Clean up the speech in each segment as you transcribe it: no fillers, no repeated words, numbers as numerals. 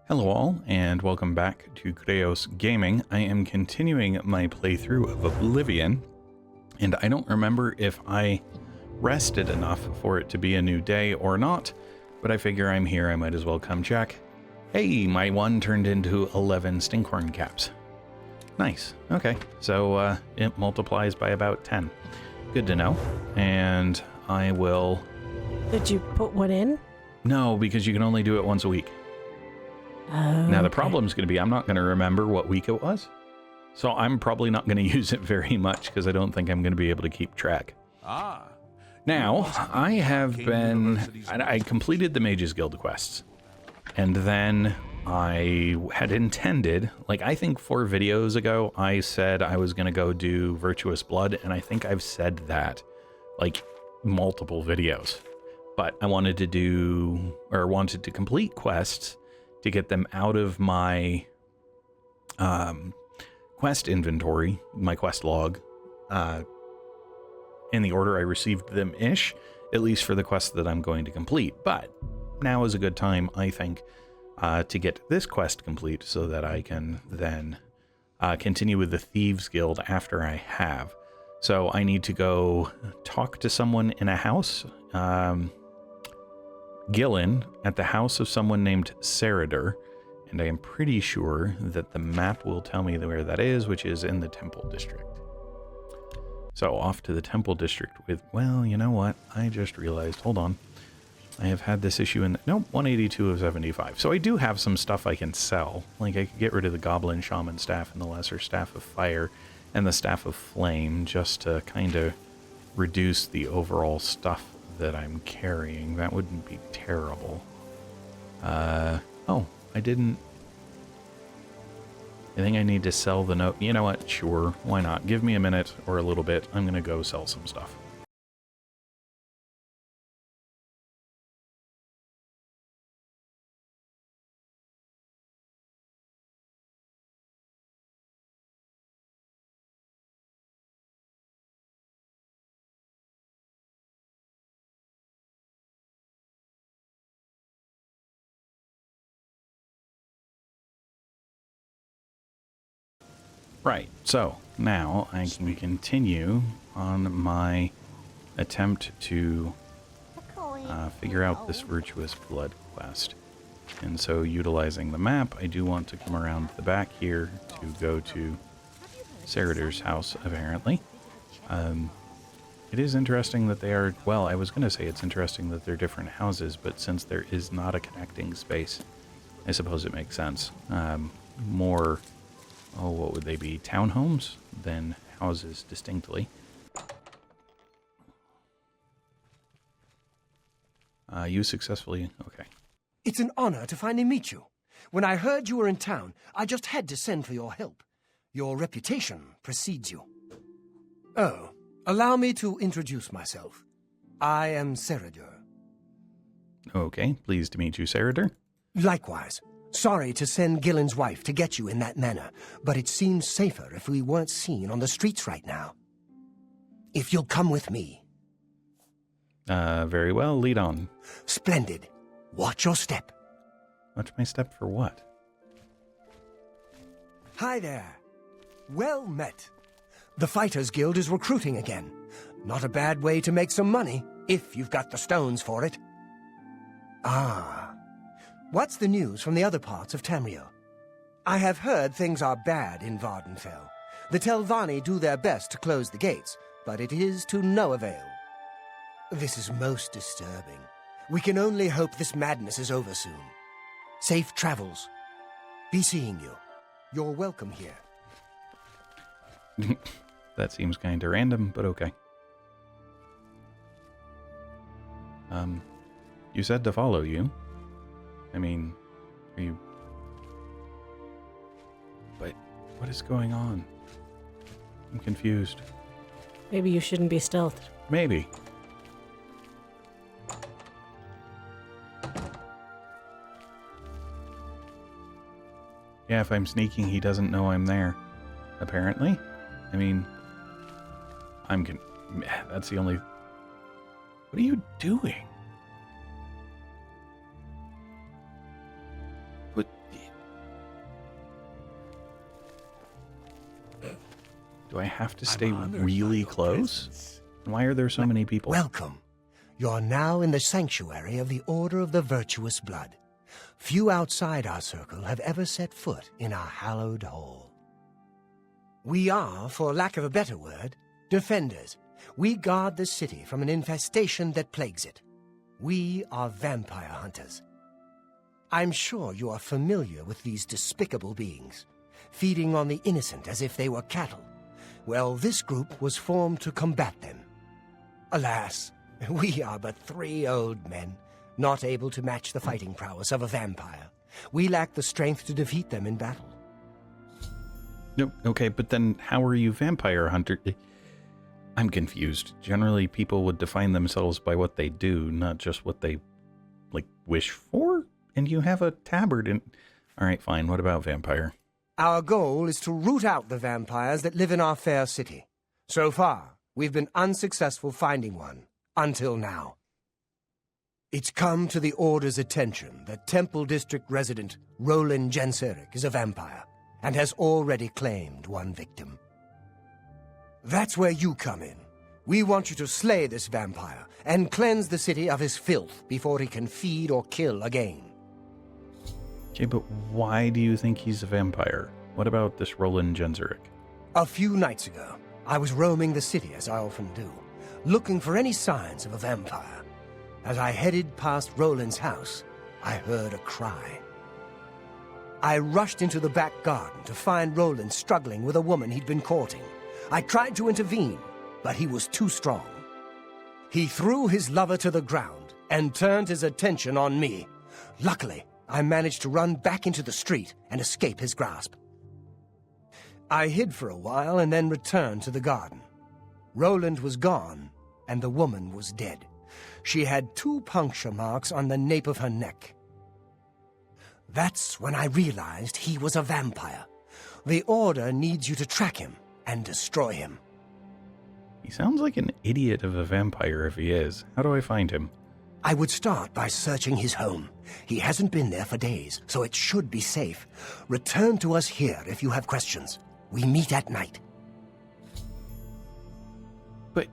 Hello all, and welcome back to Chreos Gaming. I am continuing my playthrough of Oblivion, and I don't remember if I rested enough for it to be a new day or not, but I figure I'm here, I might as well come check. Hey, my one turned into 11 stinkhorn caps. Nice, okay, so it multiplies by about 10. Good to know, and I will... Did you put one in? No, because you can only do it once a week. Now, the problem is going to be I'm not going to remember what week it was. So I'm probably not going to use it very much because I don't think I'm going to be able to keep track. Now, I have been... I completed the Mages Guild quests. And then I had intended... Like, I think 4 videos ago, I said I was going to go do Virtuous Blood. And I think I've said that, like, multiple videos. But I wanted to do... Or wanted to complete quests... to get them out of my quest inventory, my quest log, in the order I received them-ish, at least for the quests that I'm going to complete. But now is a good time, I think, to get this quest complete so that I can then continue with the Thieves Guild after I have. So I need to go talk to someone in a house, Gillen, at the house of someone named Cyrodiil, and I am pretty sure that the map will tell me where that is, which is in the Temple District. So off to the Temple District with, well, you know what? I just realized, hold on. I have had this issue in, nope, 182 of 75. So I do have some stuff I can sell. Like I could get rid of the Goblin Shaman Staff and the Lesser Staff of Fire and the Staff of Flame just to kind of reduce the overall stuff that I'm carrying. That wouldn't be terrible. Oh, I didn't... I think I need to sell the note. You know what? Sure, why not? Give me a minute or a little bit. I'm gonna go sell some stuff. Right, so now I can continue on my attempt to figure out this Virtuous Blood quest. And so utilizing the map, I do want to come around the back here to go to Cyrodiil's house, apparently. It is interesting that they are, well, I was going to say it's interesting that they're different houses, but since there is not a connecting space, I suppose it makes sense. More... oh, what would they be? Townhomes? Than houses, distinctly. You successfully... okay. It's an honor to finally meet you. When I heard you were in town, I just had to send for your help. Your reputation precedes you. Oh, allow me to introduce myself. I am Cyrodiil. Okay, pleased to meet you, Cyrodiil. Likewise. Sorry to send Gillen's wife to get you in that manner, but it seems safer if we weren't seen on the streets right now. If you'll come with me. Very well, lead on. Splendid. Watch your step. Watch my step for what? Hi there. Well met. The Fighters Guild is recruiting again. Not a bad way to make some money, if you've got the stones for it. Ah. What's the news from the other parts of Tamriel? I have heard things are bad in Vvardenfell. The Telvanni do their best to close the gates, but it is to no avail. This is most disturbing. We can only hope this madness is over soon. Safe travels. Be seeing you. You're welcome here. That seems kind of random, but okay. You said to follow you. I mean, are you... but what is going on? I'm confused. Maybe you shouldn't be stealthed. Maybe. Yeah, if I'm sneaking, he doesn't know I'm there. Apparently. I mean, that's the only... what are you doing? But... Do I have to stay really close? Why are there so many people? Welcome. You're now in the sanctuary of the Order of the Virtuous Blood. Few outside our circle have ever set foot in our hallowed hall. We are, for lack of a better word, defenders. We guard the city from an infestation that plagues it. We are vampire hunters. I'm sure you are familiar with these despicable beings, feeding on the innocent as if they were cattle. Well, this group was formed to combat them. Alas, we are but 3 old men, not able to match the fighting prowess of a vampire. We lack the strength to defeat them in battle. No, okay, but then how are you vampire hunter? I'm confused. Generally, people would define themselves by what they do, not just what they, like, wish for? And you have a tabard in... All right, fine. What about vampire? Our goal is to root out the vampires that live in our fair city. So far, we've been unsuccessful finding one, until now. It's come to the Order's attention that Temple District resident Roland Genseric is a vampire, and has already claimed one victim. That's where you come in. We want you to slay this vampire, and cleanse the city of his filth before he can feed or kill again. Okay, but why do you think he's a vampire? What about this Roland Genseric? A few nights ago, I was roaming the city, as I often do, looking for any signs of a vampire. As I headed past Roland's house, I heard a cry. I rushed into the back garden to find Roland struggling with a woman he'd been courting. I tried to intervene, but he was too strong. He threw his lover to the ground and turned his attention on me. Luckily, I managed to run back into the street and escape his grasp. I hid for a while and then returned to the garden. Roland was gone, and the woman was dead. She had 2 puncture marks on the nape of her neck. That's when I realized he was a vampire. The Order needs you to track him and destroy him. He sounds like an idiot of a vampire if he is. How do I find him? I would start by searching his home. He hasn't been there for days, so it should be safe. Return to us here if you have questions. We meet at night. But...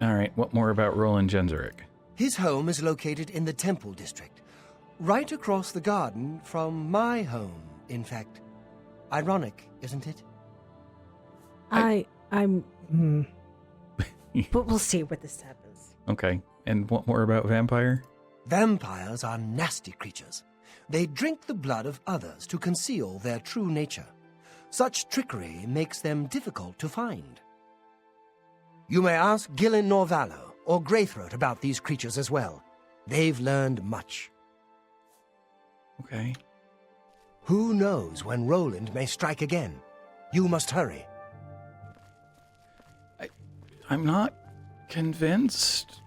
Alright, what more about Roland Genseric? His home is located in the Temple District, right across the garden from my home, in fact. Ironic, isn't it? I'm... But we'll see what this happens. Okay, and what more about vampire? Vampires are nasty creatures. They drink the blood of others to conceal their true nature. Such trickery makes them difficult to find. You may ask Gillen Norvallo or Greythroat about these creatures as well. They've learned much. Okay. Who knows when Roland may strike again? You must hurry. I'm not convinced.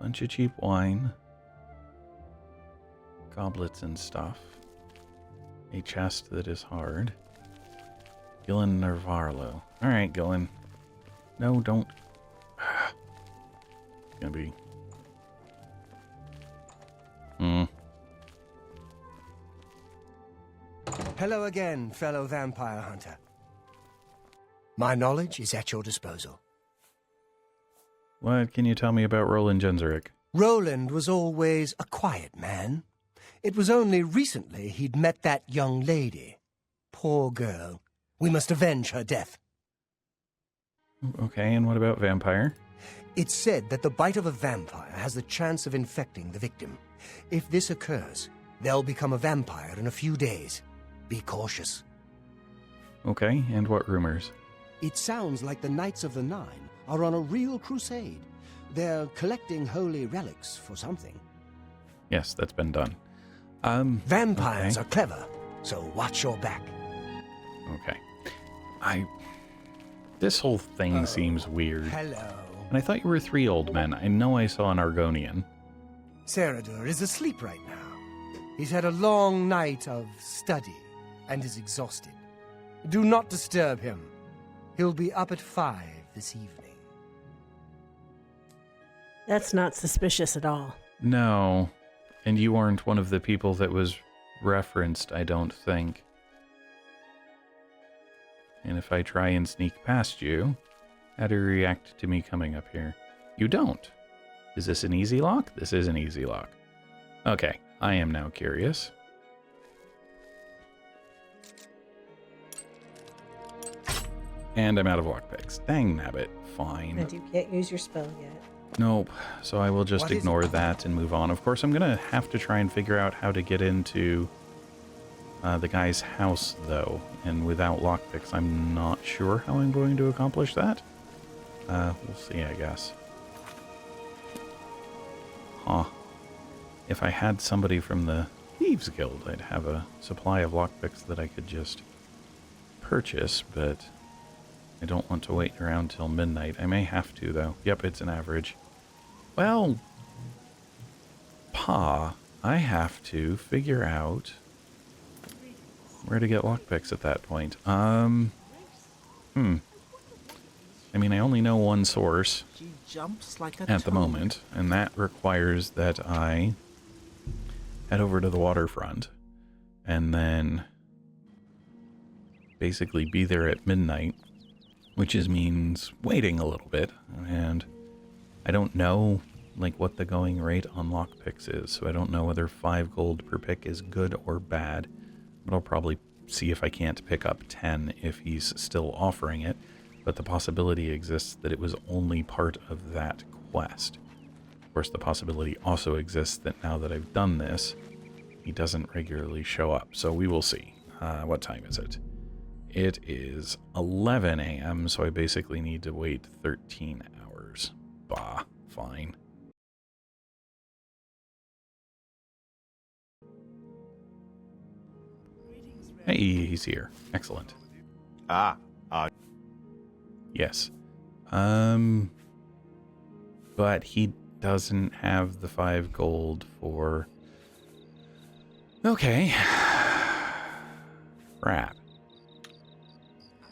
Bunch of cheap wine. Goblets and stuff. A chest that is hard. Gillen Norvallo. Alright, Gillen. No, don't. It's gonna be... Hello again, fellow vampire hunter. My knowledge is at your disposal. What can you tell me about Roland Genseric? Roland was always a quiet man. It was only recently he'd met that young lady. Poor girl. We must avenge her death. Okay, and what about vampire? It's said that the bite of a vampire has the chance of infecting the victim. If this occurs, they'll become a vampire in a few days. Be cautious. Okay, and what rumors? It sounds like the Knights of the Nine are on a real crusade. They're collecting holy relics for something. Yes, that's been done. Vampires okay. are clever, so watch your back. Okay. This whole thing seems weird. Hello. And I thought you were 3 old men. I know I saw an Argonian. Cyrodiil is asleep right now. He's had a long night of study and is exhausted. Do not disturb him. He'll be up at 5 this evening. That's not suspicious at all. No. And you aren't one of the people that was referenced, I don't think. And if I try and sneak past you, how do you react to me coming up here? You don't. Is this an easy lock? This is an easy lock. Okay, I am now curious. And I'm out of lockpicks. Dang nabbit. Fine. And you can't use your spell yet. Nope. So I will just ignore that and move on. Of course, I'm going to have to try and figure out how to get into the guy's house, though. And without lockpicks, I'm not sure how I'm going to accomplish that. We'll see, I guess. Huh. If I had somebody from the Thieves Guild, I'd have a supply of lockpicks that I could just purchase, but I don't want to wait around till midnight. I may have to, though. Yep, it's an average. Well, Pa, I have to figure out where to get lockpicks at that point. I mean, I only know one source at the moment, and that requires that I head over to the waterfront and then basically be there at midnight, which means waiting a little bit, and I don't know like what the going rate on lockpicks is, so I don't know whether 5 gold per pick is good or bad, but I'll probably see if I can't pick up 10 if he's still offering it, but the possibility exists that it was only part of that quest. Of course, the possibility also exists that now that I've done this, he doesn't regularly show up, so we will see. What time is it? It is 11 a.m., so I basically need to wait 13 hours. Bah, fine. Hey, he's here. Excellent. Yes. But he doesn't have the 5 gold for... Okay. Crap.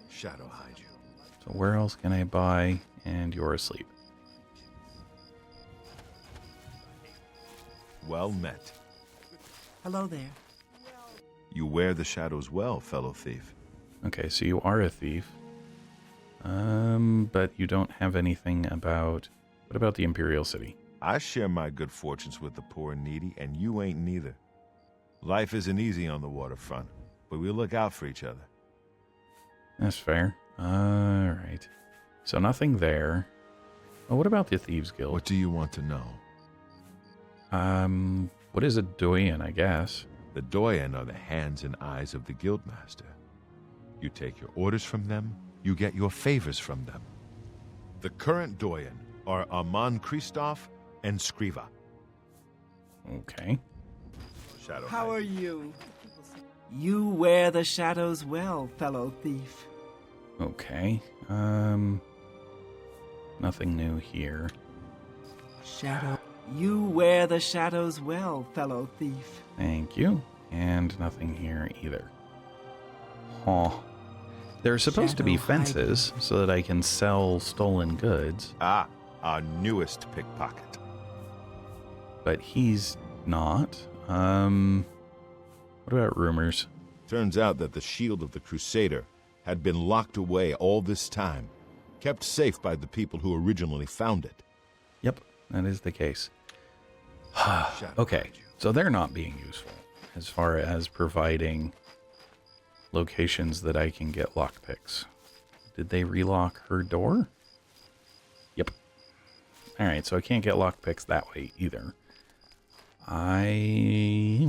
Shadow hide you. So where else can I buy? And you're asleep. Well met. Hello there. You wear the shadows well, fellow thief. Okay, so you are a thief. But you don't have anything about... What about the Imperial City? I share my good fortunes with the poor and needy, and you ain't neither. Life isn't easy on the waterfront, but we look out for each other. That's fair. Alright. So nothing there. Well, what about the Thieves Guild? What do you want to know? What is a doyen, I guess? The doyen are the hands and eyes of the guildmaster. You take your orders from them, you get your favors from them. The current doyen are Armand Christoph and Skriva. Okay. Shadow How hide. are you? You wear the shadows well, fellow thief. Okay. Nothing new here. Shadow. You wear the shadows well, fellow thief. Thank you. And nothing here either. Huh. There's supposed to be Shadow hiding. fences so that I can sell stolen goods, Our newest pickpocket. but he's not. What about rumors? Turns out that the shield of the Crusader had been locked away all this time, kept safe by the people who originally found it. Yep, that is the case. Shadow Okay, hide you. so they're not being useful as far as providing locations that I can get lockpicks. Did they relock her door? Yep. Alright, so I can't get lockpicks that way either. I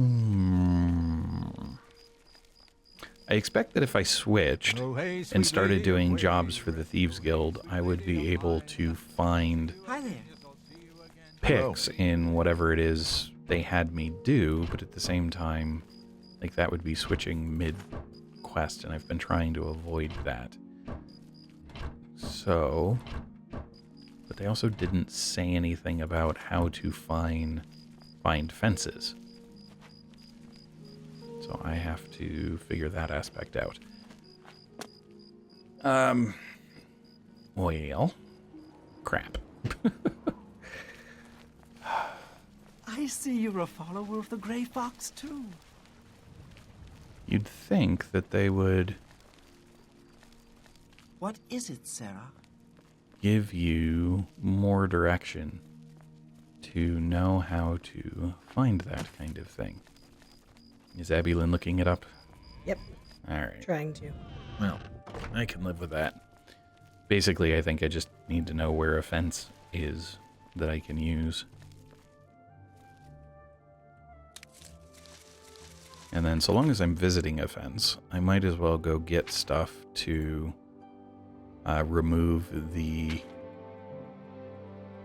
expect that if I switched and started doing jobs for the Thieves Guild, I would be able to find Hi there. picks in whatever it is they had me do, but at the same time, like that would be switching mid-quest, and I've been trying to avoid that. So, but they also didn't say anything about how to find fences. So I have to figure that aspect out. Well, crap. I I see you're a follower of the Grey Fox, too. You'd think that they would What is it, Sarah? give you more direction to know how to find that kind of thing. Is Abelin looking it up? Yep. All right. Trying to. Well, I can live with that. Basically, I think I just need to know where a fence is that I can use. And then so long as I'm visiting a fence, I might as well go get stuff to remove the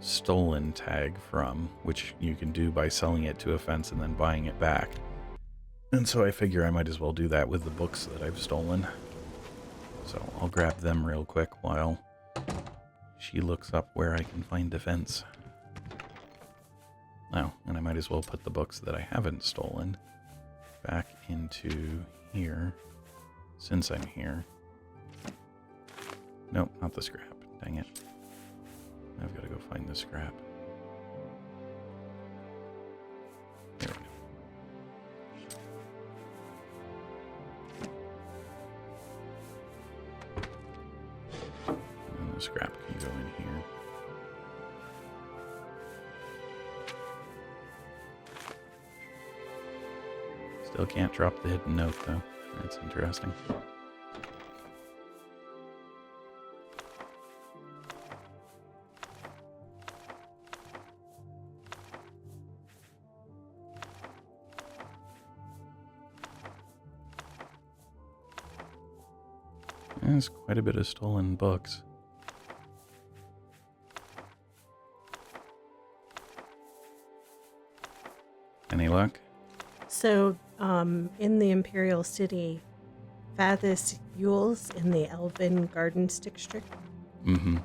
stolen tag from, which you can do by selling it to a fence and then buying it back. And so I figure I might as well do that with the books that I've stolen. So I'll grab them real quick while she looks up where I can find the fence. Oh, and I might as well put the books that I haven't stolen back into here, since I'm here. Nope, not the scrap. Dang it. I've got to go find the scrap. There we go. And the scrap can go in here. Still can't drop the hidden note, though. That's interesting. There's quite a bit of stolen books. Any luck? So, in the Imperial City, Fathus Yules in the Elven Gardens district. Mm-hmm.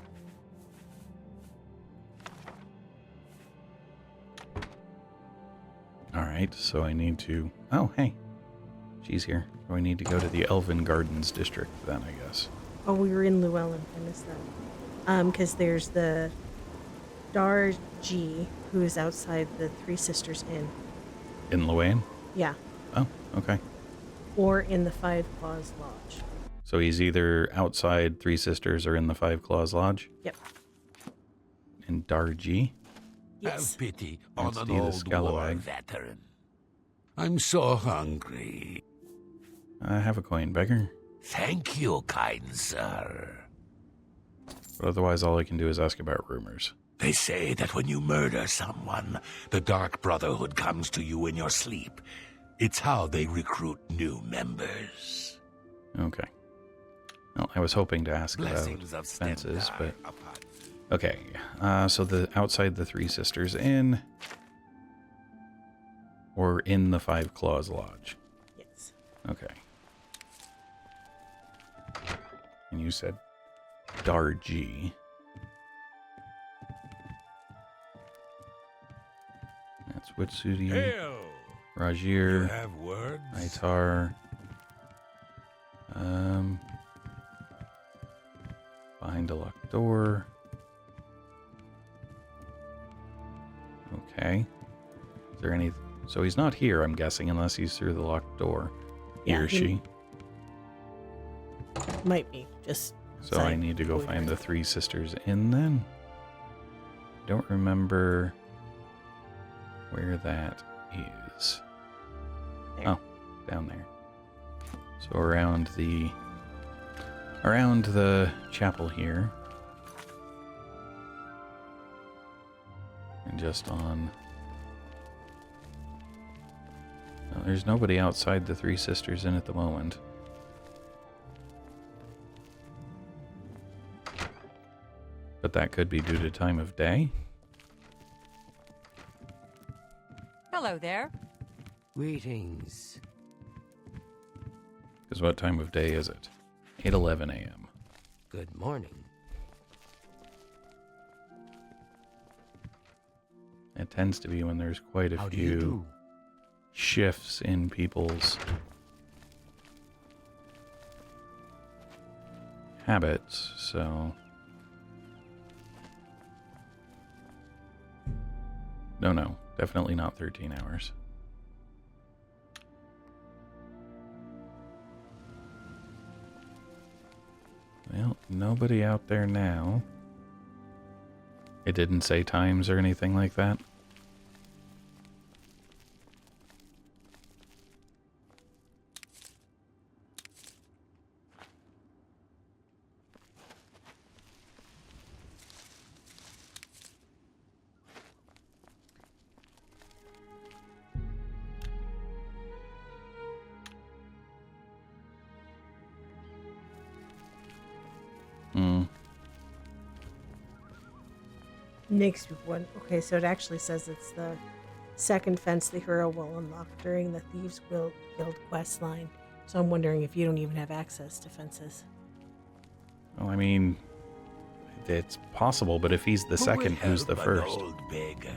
Alright, so I need to... Oh, hey. She's here. So I need to go to the Elven Gardens district then, I guess. Oh, we were in Llewellyn. I missed that. Because there's the Dr'og, who is outside the Three Sisters Inn. In Llewellyn? Yeah. Oh, okay. Or in the Five Claws Lodge. So he's either outside Three Sisters or in the Five Claws Lodge? Yep. And Dr'og? Yes. Have pity on Let's an do the old war scallywag. veteran. I'm so hungry. I have a coin, beggar. Thank you, kind sir. But otherwise, all I can do is ask about rumors. They say that when you murder someone, the Dark Brotherhood comes to you in your sleep. It's how they recruit new members. Okay. Well, I was hoping to ask Blessings about of fences, Stendarr but... upon Okay, so the outside the Three Sisters Inn, or in the Five Claws Lodge. Yes. Okay. And you said Dr'og. That's Witsudi, Hail! You Rajir, have words? Itar. Behind a locked door. Okay. Is there any... So he's not here, I'm guessing, unless he's through the locked door. He Yeah, or she. Might be. Just. So I need to go find the Three Sisters Inn then. Don't remember where that is. There. Oh, down there. So around the chapel here. And just on... No, there's nobody outside the Three Sisters Inn at the moment. But that could be due to time of day. Hello there. Greetings. Because what time of day is it? 8:11 a.m. Good morning. It tends to be when there's quite a How do you few do? shifts in people's habits, so... No, Definitely not 13 hours. Well, nobody out there now. It didn't say times or anything like that. Next one. Okay, so it actually says it's the second fence the hero will unlock during the Thieves Guild quest line. So I'm wondering if you don't even have access to fences. Well, I mean, it's possible, but if he's the second, who's the first? Old beggar.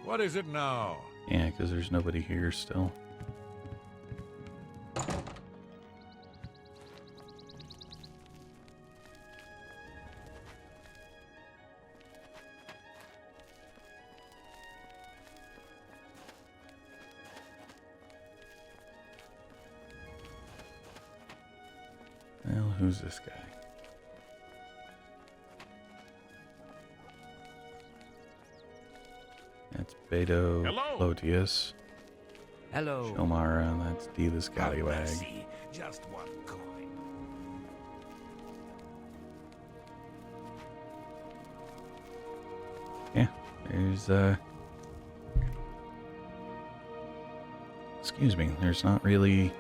What is it now? Yeah, because there's nobody here still. Well, who's this guy? That's Beto Plotius. Hello. Shomara, that's D the Scallywag. Just one coin. Yeah, there's, excuse me, there's not really...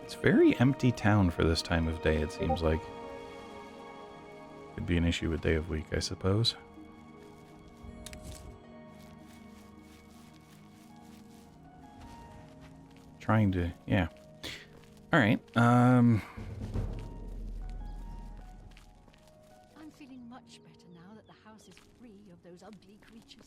It's a very empty town for this time of day, it seems like. Could be an issue with day of week, I suppose. Trying to, yeah. Alright, I'm feeling much better now that the house is free of those ugly creatures.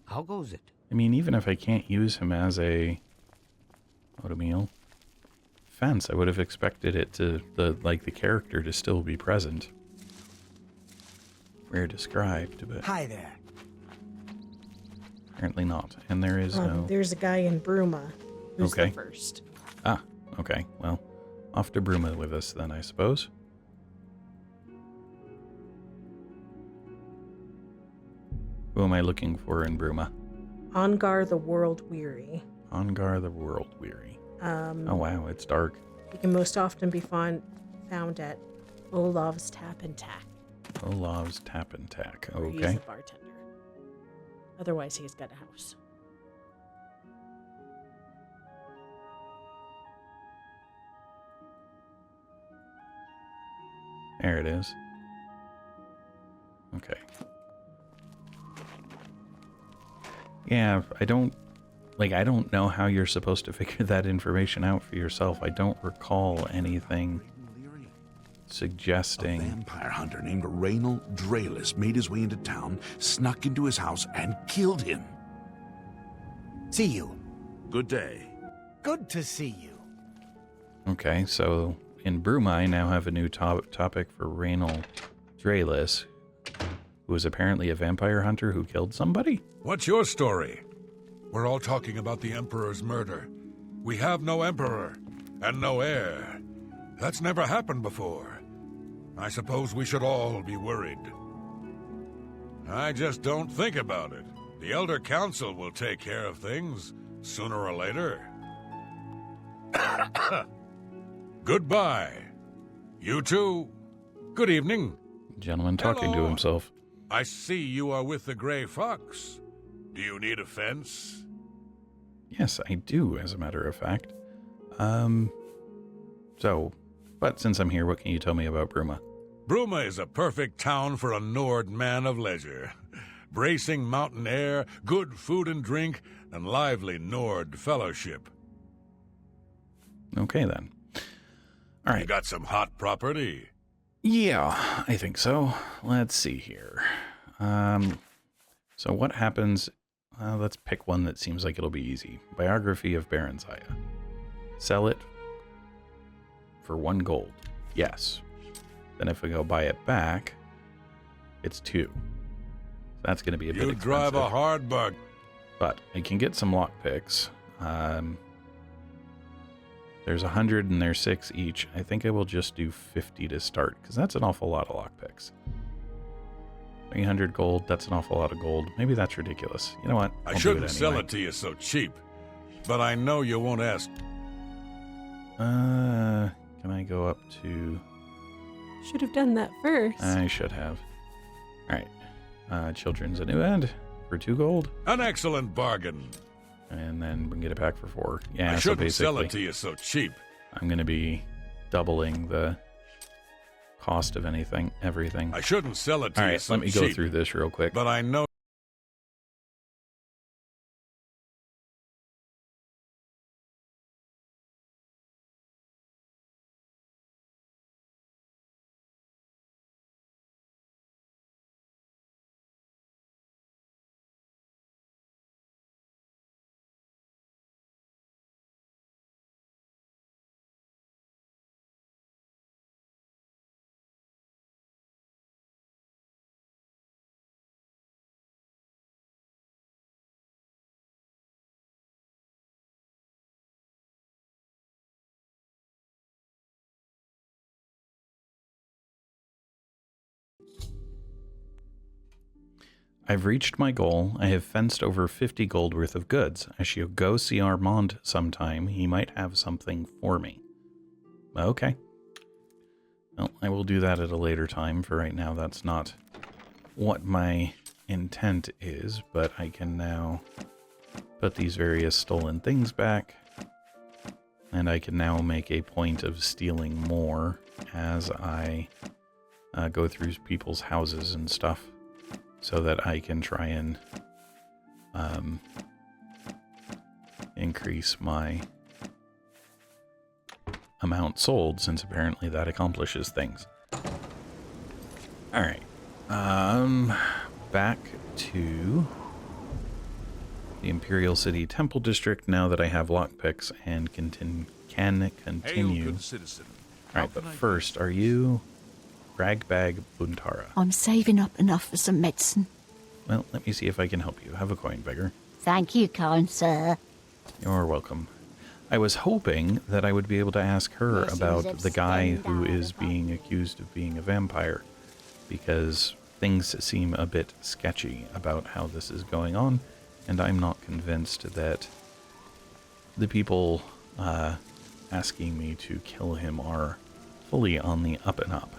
How goes it? I mean, even if I can't use him as a Otomeal fence, I would have expected it to, the character to still be present. Where described, but Hi there. apparently not. And there is no... There's a guy in Bruma who's Okay. the first. Ah, okay. Well, off to Bruma with us then, I suppose. Who am I looking for in Bruma? Ongar the World Weary. Ongar the World Weary. Oh wow, it's dark. He can most often be found at Olav's Tap and Tack. Olav's Tap and Tack. Where he's Okay. a bartender. Otherwise, he's got a house. There it is. Okay. Yeah, I don't know how you're supposed to figure that information out for yourself. I don't recall anything A suggesting... vampire hunter named Raynal Draelis made his way into town, snuck into his house, and killed him. See you. Good day. Good to see you. Okay, so in Bruma, I now have a new topic for Raynal Draelis, who is apparently a vampire hunter who killed somebody? What's your story? We're all talking about the Emperor's murder. We have no Emperor, and no heir. That's never happened before. I suppose we should all be worried. I just don't think about it. The Elder Council will take care of things, sooner or later. Goodbye. You too. Good evening. Gentleman talking to Hello. himself. I see you are with the Grey Fox. Do you need a fence? Yes, I do, as a matter of fact. But since I'm here, what can you tell me about Bruma? Bruma is a perfect town for a Nord man of leisure. Bracing mountain air, good food and drink, and lively Nord fellowship. Okay, then. All You right. got some hot property? Yeah, I think so. Let's see here. So what happens... let's pick one that seems like it'll be easy. Biography of Baron Zaya. Sell it for 1 gold. Yes. Then if we go buy it back, it's 2. That's going to be a bit expensive. You drive a hard bug. But I can get some lockpicks. There's 100 and there's 6 each. I think I will just do 50 to start, because that's an awful lot of lockpicks. 300 gold, that's an awful lot of gold. Maybe that's ridiculous. You know what? I shouldn't sell it to you so cheap, but I know you won't ask. Can I go up to... Should have done that first. I should have. Alright. Children's a new end for 2 gold. An excellent bargain. And then we can get it back for 4. Yeah, I so shouldn't basically, sell it to you so cheap. I'm going to be doubling the cost of everything. I shouldn't sell it to you so cheap. Alright, let me go through this real quick. But I know... I've reached my goal. I have fenced over 50 gold worth of goods. I shall go see Armand sometime. He might have something for me. Okay. Well, I will do that at a later time. For right now, that's not what my intent is, but I can now put these various stolen things back, and I can now make a point of stealing more as I go through people's houses and stuff, so that I can try and increase my amount sold, since apparently that accomplishes things. Alright. Back to the Imperial City Temple District now that I have lockpicks and can continue. Hail, good citizen. Alright, but first, are you Ragbag Buntara? I'm saving up enough for some medicine. Well, let me see if I can help you. Have a coin, beggar. Thank you, kind sir. You're welcome. I was hoping that I would be able to ask her about the guy who is being accused of being a vampire, because things seem a bit sketchy about how this is going on, and I'm not convinced that the people asking me to kill him are fully on the up and up.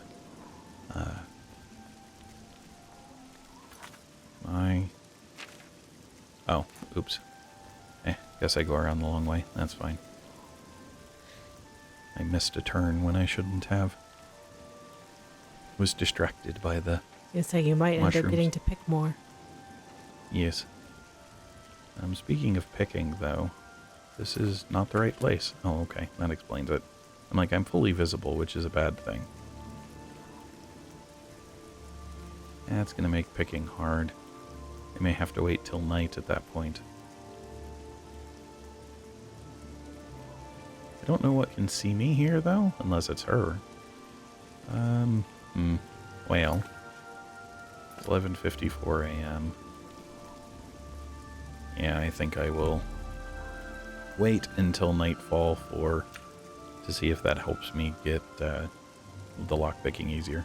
Oh, oops. Guess I go around the long way. That's fine. I missed a turn when I shouldn't have. Was distracted by the So you might mushrooms. end up getting to pick more. Yes. Speaking of picking, though, this is not the right place. Oh, okay. That explains it. I'm fully visible, which is a bad thing. That's going to make picking hard. I may have to wait till night at that point. I don't know what can see me here, though, unless it's her. Well, it's 11:54 a.m. Yeah, I think I will wait until nightfall to see if that helps me get the lockpicking easier.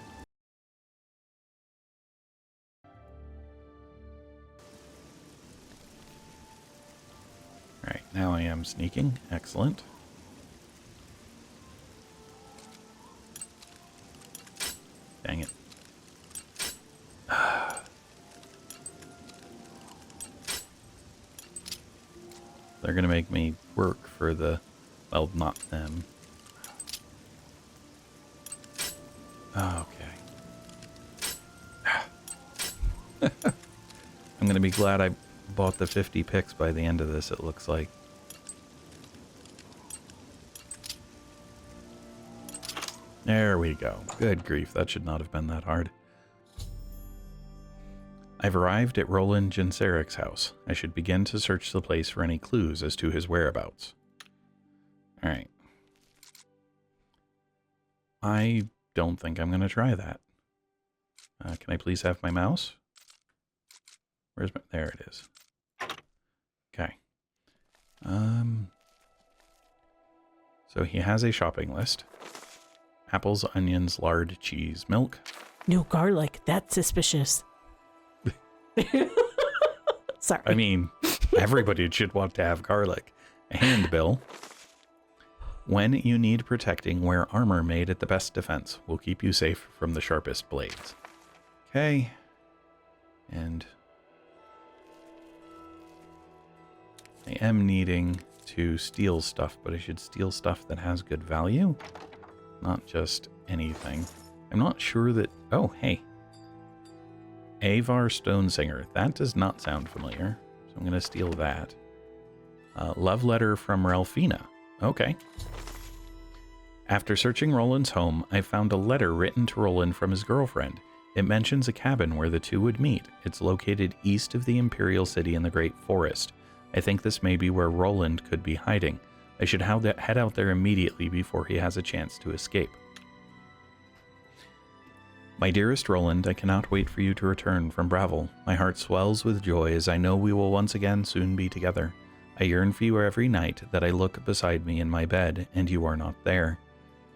Alright, now I am sneaking. Excellent. Dang it. They're going to make me work for the... Well, not them. Okay. I'm going to be glad I bought the 50 picks by the end of this, it looks like. There we go. Good grief, that should not have been that hard. I've arrived at Roland Genseric's house. I should begin to search the place for any clues as to his whereabouts. Alright. I don't think I'm going to try that. Can I please have my mouse? Where's my... There it is. Okay. So he has a shopping list. Apples, onions, lard, cheese, milk. No garlic. That's suspicious. Sorry. I mean, everybody should want to have garlic. A handbill. When you need protecting, wear armor made at the best defense. Will keep you safe from the sharpest blades. Okay. And I am needing to steal stuff, but I should steal stuff that has good value. Not just anything. I'm not sure that... Oh, hey. Avar Stonesinger. That does not sound familiar. So I'm going to steal that. Love letter from Ralphina. Okay. After searching Roland's home, I found a letter written to Roland from his girlfriend. It mentions a cabin where the two would meet. It's located east of the Imperial City in the Great Forest. I think this may be where Roland could be hiding. I should head out there immediately before he has a chance to escape. My dearest Roland, I cannot wait for you to return from Bravel. My heart swells with joy as I know we will once again soon be together. I yearn for you every night that I look beside me in my bed and you are not there.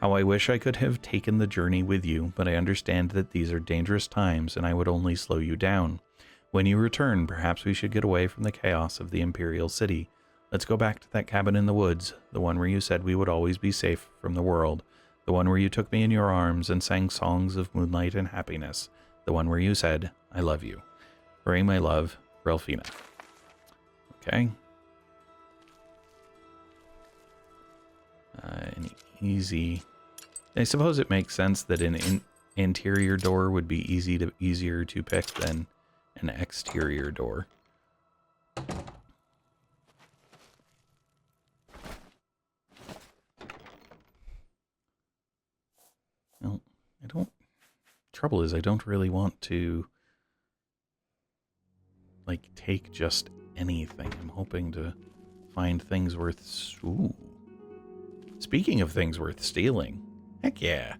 How I wish I could have taken the journey with you, but I understand that these are dangerous times and I would only slow you down. When you return, perhaps we should get away from the chaos of the Imperial City. Let's go back to that cabin in the woods, the one where you said we would always be safe from the world, the one where you took me in your arms and sang songs of moonlight and happiness, the one where you said, I love you. Bring my love, Ralphina. Okay. An easy... I suppose it makes sense that an interior door would be easier to pick than an exterior door. Well, I don't... Trouble is, I don't really want to, like, take just anything. I'm hoping to find things worth... Ooh. Speaking of things worth stealing, heck yeah.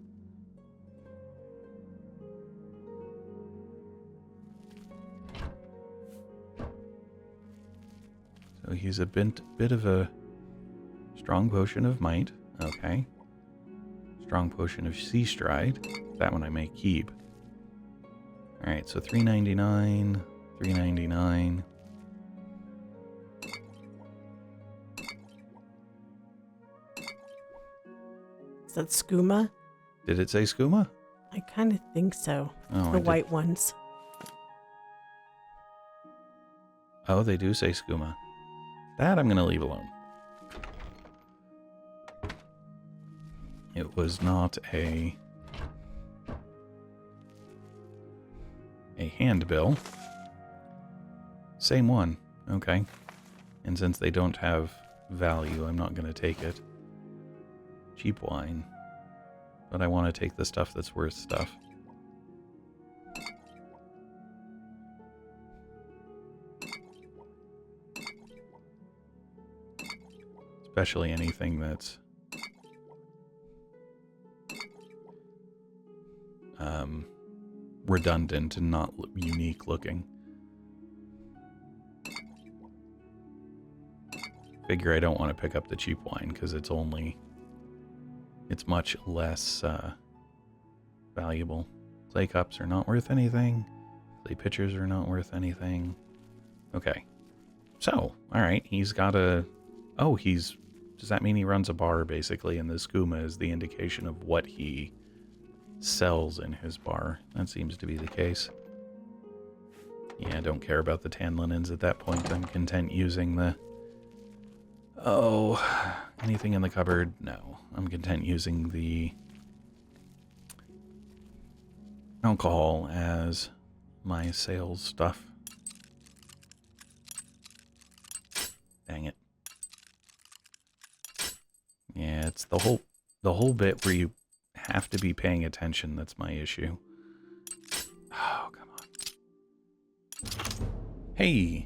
So he's a bit of a strong potion of might. Okay. Strong potion of sea stride. That one I may keep. Alright, so $3.99, $3.99. Is that skooma? Did it say skooma? I kind of think so. Oh, The white ones. Oh, they do say skooma. That I'm going to leave alone. It was not a handbill. Same one. Okay. And since they don't have value, I'm not going to take it. Cheap wine. But I want to take the stuff that's worth stuff. Especially anything that's redundant and not unique looking. Figure I don't want to pick up the cheap wine because it's much less valuable. Clay cups are not worth anything. Clay pitchers are not worth anything. Okay. So, alright, he's got a... Oh, does that mean he runs a bar, basically, and the skooma is the indication of what he sells in his bar? That seems to be the case. Yeah, I don't care about the tan linens at that point. I'm content using the... Oh, anything in the cupboard? No. I'm content using the alcohol as my sales stuff. Dang it. Yeah, it's the whole bit where you have to be paying attention that's my issue. Oh, come on. Hey!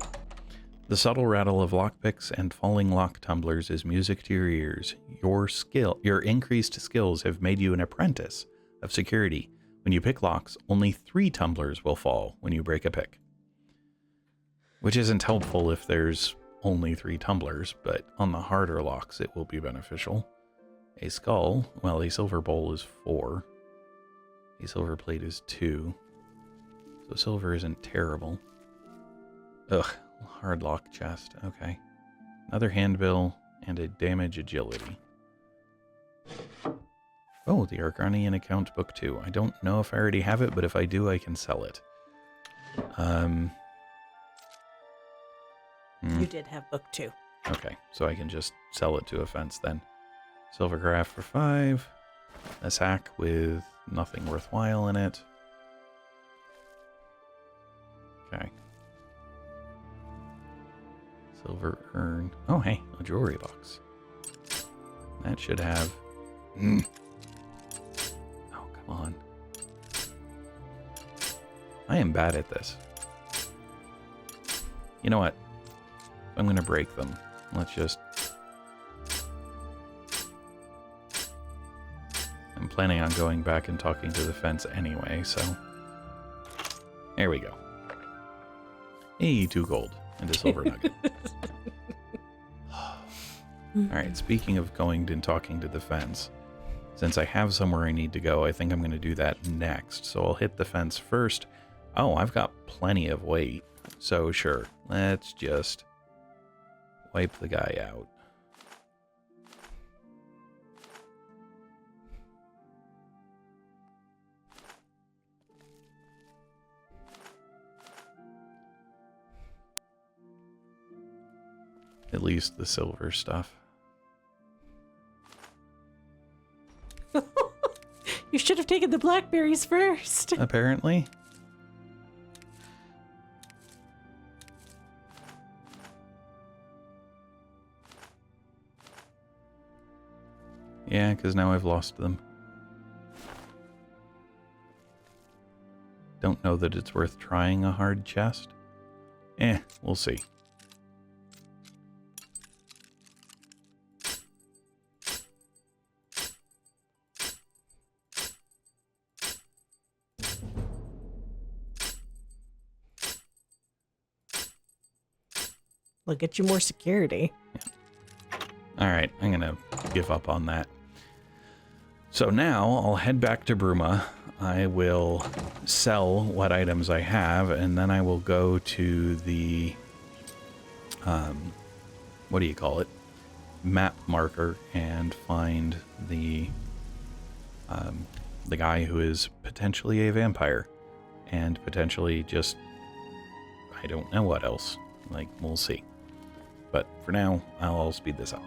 The subtle rattle of lockpicks and falling lock tumblers is music to your ears. Your increased skills have made you an apprentice of security. When you pick locks, only 3 tumblers will fall when you break a pick. Which isn't helpful if there's only 3 tumblers, but on the harder locks it will be beneficial. A skull, well, a silver bowl is 4. A silver plate is 2. So silver isn't terrible. Ugh, hard lock chest, okay. Another handbill and a damage agility. Oh, the Arcanian account book 2. I don't know if I already have it, but if I do, I can sell it. You did have book 2. Okay, so I can just sell it to a fence then. Silver craft for 5. A sack with nothing worthwhile in it. Okay. Silver urn. Oh, hey, a jewelry box. That should have... Oh, come on. I am bad at this. You know what? I'm going to break them. Let's just... I'm planning on going back and talking to the fence anyway, so... There we go. Hey, 2 gold and a silver nugget. Alright, speaking of going and talking to the fence, since I have somewhere I need to go, I think I'm going to do that next. So I'll hit the fence first. Oh, I've got plenty of weight. So sure, let's just wipe the guy out. At least the silver stuff. You should have taken the blackberries first. Apparently. Yeah, because now I've lost them. Don't know that it's worth trying a hard chest. We'll see. We'll get you more security. Alright, I'm gonna give up on that. So now I'll head back to Bruma. I will sell what items I have, and then I will go to the what do you call it? Map marker and find the guy who is potentially a vampire and potentially just I don't know what else. Like, we'll see. But for now, I'll speed this up.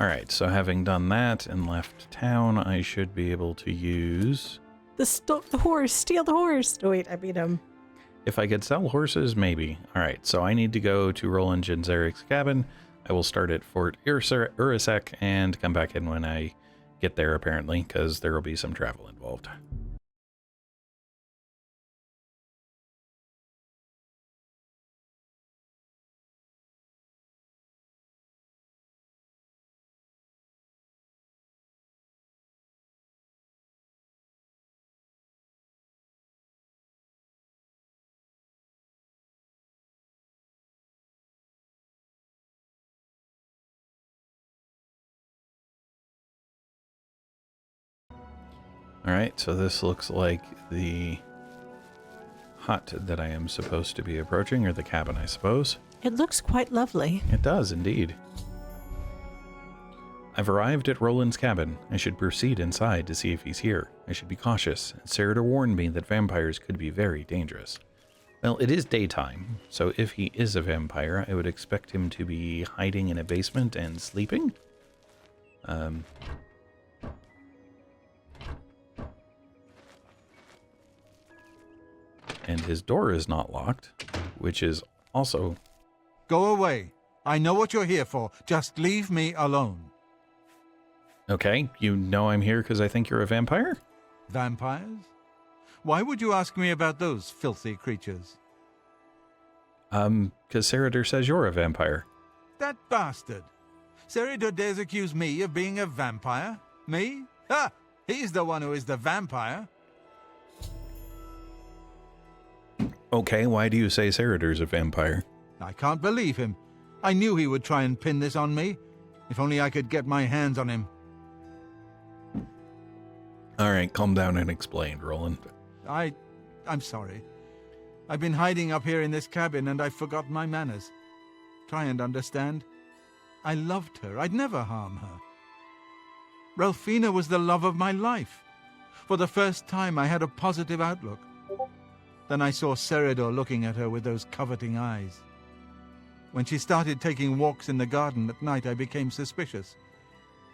Alright, so having done that and left town, I should be able to use... The horse! Steal the horse! No, wait, I mean, If I could sell horses, maybe. Alright, so I need to go to Roland Genzeric's cabin. I will start at Fort Urasek and come back in when I get there, apparently, because there will be some travel involved. All right, so this looks like the hut that I am supposed to be approaching, or the cabin, I suppose. It looks quite lovely. It does, indeed. I've arrived at Roland's cabin. I should proceed inside to see if he's here. I should be cautious. Cyrodiil warned me that vampires could be very dangerous. Well, it is daytime, so if he is a vampire, I would expect him to be hiding in a basement and sleeping. And his door is not locked, which is also... Go away. I know what you're here for. Just leave me alone. Okay, you know I'm here because I think you're a vampire? Vampires? Why would you ask me about those filthy creatures? Because Cyrodiil says you're a vampire. That bastard. Cyrodiil dares accuse me of being a vampire? Me? Ha! He's the one who is the vampire. Okay, why do you say Cyrodiil's a vampire? I can't believe him. I knew he would try and pin this on me. If only I could get my hands on him. All right, calm down and explain, Roland. I'm sorry. I've been hiding up here in this cabin and I've forgotten my manners. Try and understand. I loved her. I'd never harm her. Ralphina was the love of my life. For the first time, I had a positive outlook. Then I saw Cyrodiil looking at her with those coveting eyes. When she started taking walks in the garden at night, I became suspicious.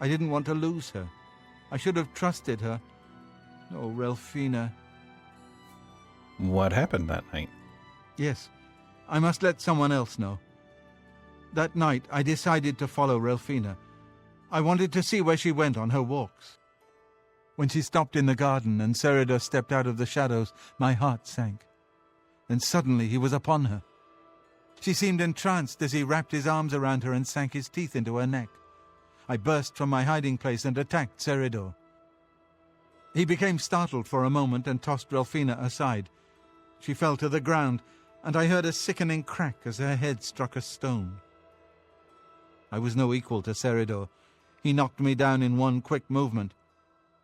I didn't want to lose her. I should have trusted her. Oh, Ralphina. What happened that night? Yes, I must let someone else know. That night, I decided to follow Ralphina. I wanted to see where she went on her walks. When she stopped in the garden and Cyrodiil stepped out of the shadows, my heart sank. Then suddenly he was upon her. She seemed entranced as he wrapped his arms around her and sank his teeth into her neck. I burst from my hiding place and attacked Cyrodiil. He became startled for a moment and tossed Ralphina aside. She fell to the ground, and I heard a sickening crack as her head struck a stone. I was no equal to Cyrodiil. He knocked me down in one quick movement.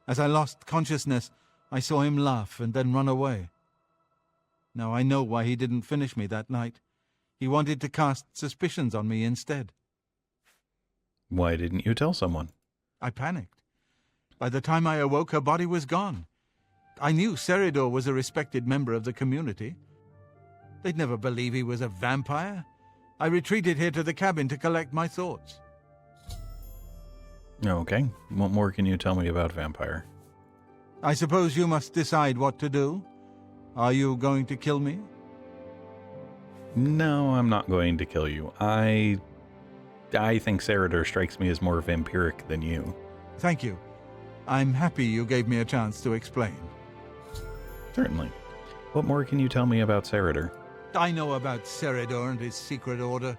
As I lost consciousness, I saw him laugh and then run away. Now I know why he didn't finish me that night. He wanted to cast suspicions on me instead. Why didn't you tell someone? I panicked. By the time I awoke, her body was gone. I knew Cyrodiil was a respected member of the community. They'd never believe he was a vampire. I retreated here to the cabin to collect my thoughts. Okay, what more can you tell me about vampire? I suppose you must decide what to do. Are you going to kill me? No, I'm not going to kill you. I think Cyrodiil strikes me as more vampiric than you. Thank you. I'm happy you gave me a chance to explain. Certainly. What more can you tell me about Cyrodiil? I know about Cyrodiil and his secret order.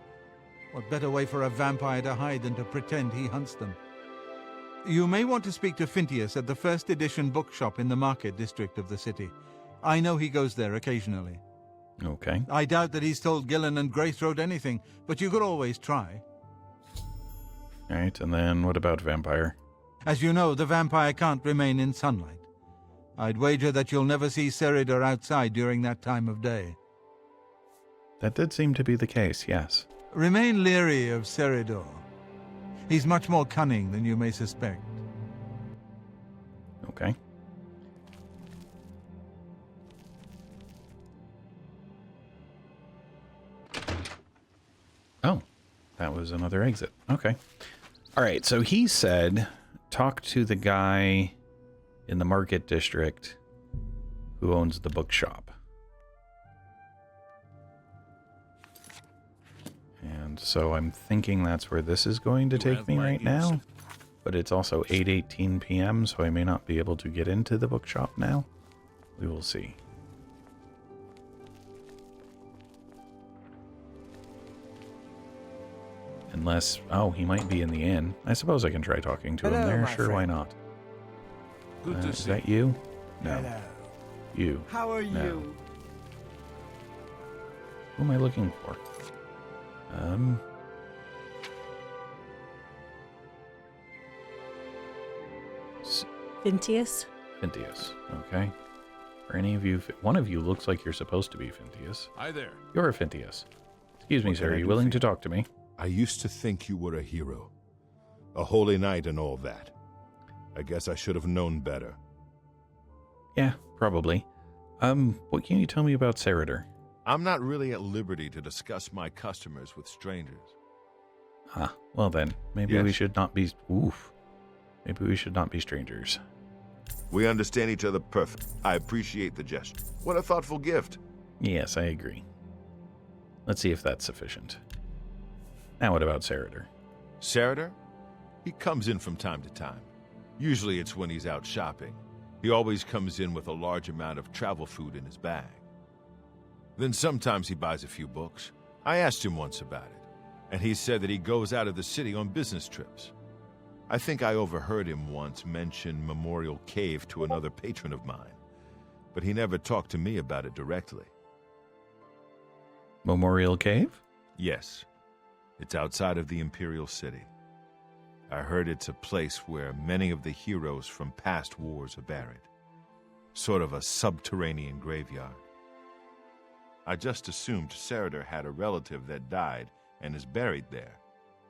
What better way for a vampire to hide than to pretend he hunts them? You may want to speak to Phintius at the first edition bookshop in the market district of the city. I know he goes there occasionally. Okay. I doubt that he's told Gillen and Greythroat anything, but you could always try. All right, and then what about vampire? As you know, the vampire can't remain in sunlight. I'd wager that you'll never see Cyrodiil outside during that time of day. That did seem to be the case, yes. Remain leery of Cyrodiil. He's much more cunning than you may suspect. Okay. Oh, that was another exit. Okay. All right, so he said, talk to the guy in the market district who owns the bookshop. And so I'm thinking that's where this is going to take me right now. But it's also 8:18 p.m., so I may not be able to get into the bookshop now. We will see. Unless, oh, he might be in the inn. I suppose I can try talking to him there. Sure, why not? Good to Is see that you? No. Hello. You. How are No. you? Who am I looking for? Phintius? Fintius. Okay. For any of you, one of you looks like you're supposed to be Fintius. Hi there. You're a Fintius. Excuse me, What sir. can Are I you do willing for to you? talk to me? I used to think you were a hero. A holy knight and all that. I guess I should have known better. Yeah, probably. What can you tell me about Cyrodiil? I'm not really at liberty to discuss my customers with strangers. Ah, well then, maybe we Yes. should not be... Oof. Maybe we should not be strangers. We understand each other perfect. I appreciate the gesture. What a thoughtful gift. Yes, I agree. Let's see if that's sufficient. Now what about Cyrodiil? Cyrodiil? He comes in from time to time. Usually it's when he's out shopping. He always comes in with a large amount of travel food in his bag. Then sometimes he buys a few books. I asked him once about it, and he said that he goes out of the city on business trips. I think I overheard him once mention Memorial Cave to another patron of mine, but he never talked to me about it directly. Memorial Cave? Yes, it's outside of the Imperial City. I heard it's a place where many of the heroes from past wars are buried. Sort of a subterranean graveyard. I just assumed Cyrodiil had a relative that died and is buried there.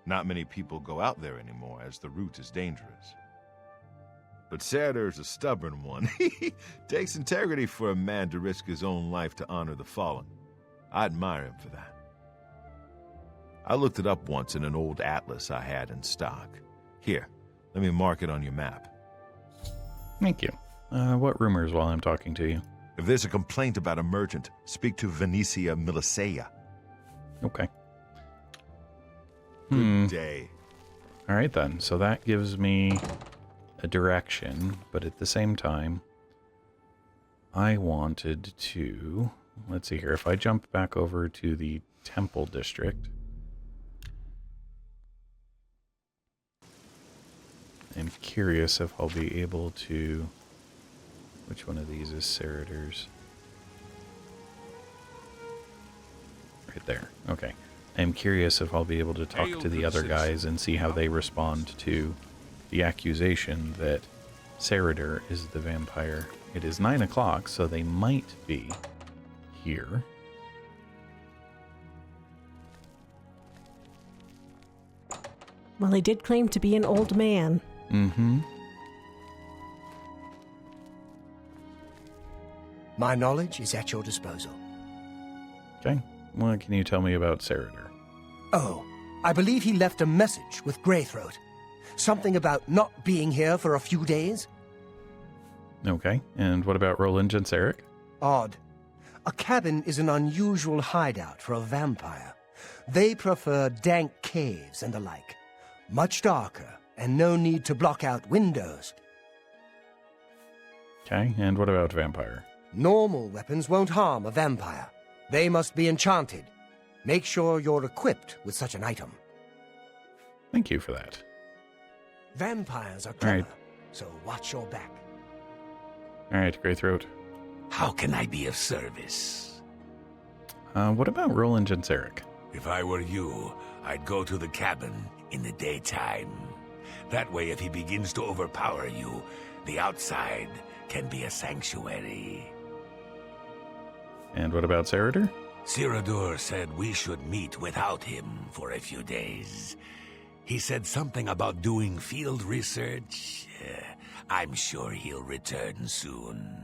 Not many people go out there anymore, as the route is dangerous. But Cyrodiil is a stubborn one. He takes integrity for a man to risk his own life to honor the fallen. I admire him for that. I looked it up once in an old atlas I had in stock. Here, let me mark it on your map. Thank you. What rumors while I'm talking to you? If there's a complaint about a merchant, speak to Venetia Milicea. Okay. Good day. All right, then. So that gives me a direction, but at the same time, I wanted to... Let's see here. If I jump back over to the Temple District... I'm curious if I'll be able to... Which one of these is Cyrodiil's? Right there. Okay. I'm curious if I'll be able to talk to the other guys and see how they respond to the accusation that Cyrodiil is the vampire. It is 9 o'clock, so they might be here. Well, he did claim to be an old man. Mm-hmm. My knowledge is at your disposal. Okay. What can you tell me about Cyrodiil? Oh, I believe he left a message with Greythroat. Something about not being here for a few days. Okay. And what about Roland and Sarek? Odd. A cabin is an unusual hideout for a vampire. They prefer dank caves and the like. Much darker, and no need to block out windows. Okay. And what about vampire? Normal weapons won't harm a vampire. They must be enchanted. Make sure you're equipped with such an item. Thank you for that. Vampires are clever, Right. so watch your back. All right, Greythroat. How can I be of service? What about Roland and Sarek? If I were you, I'd go to the cabin in the daytime. That way, if he begins to overpower you, the outside can be a sanctuary. And what about Cyrodiil? Cyrodiil said we should meet without him for a few days. He said something about doing field research. I'm sure he'll return soon.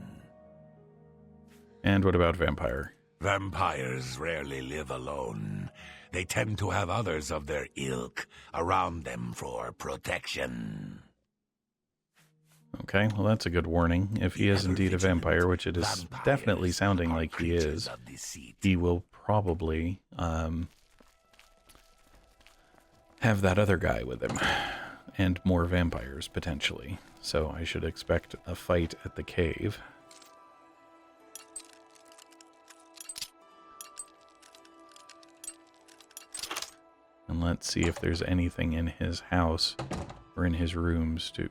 And what about vampire? Vampires rarely live alone. They tend to have others of their ilk around them for protection. Okay, well that's a good warning. If he is indeed a vampire, which it is definitely sounding like he is, he will probably have that other guy with him. And more vampires, potentially. So I should expect a fight at the cave. And let's see if there's anything in his house or in his rooms to...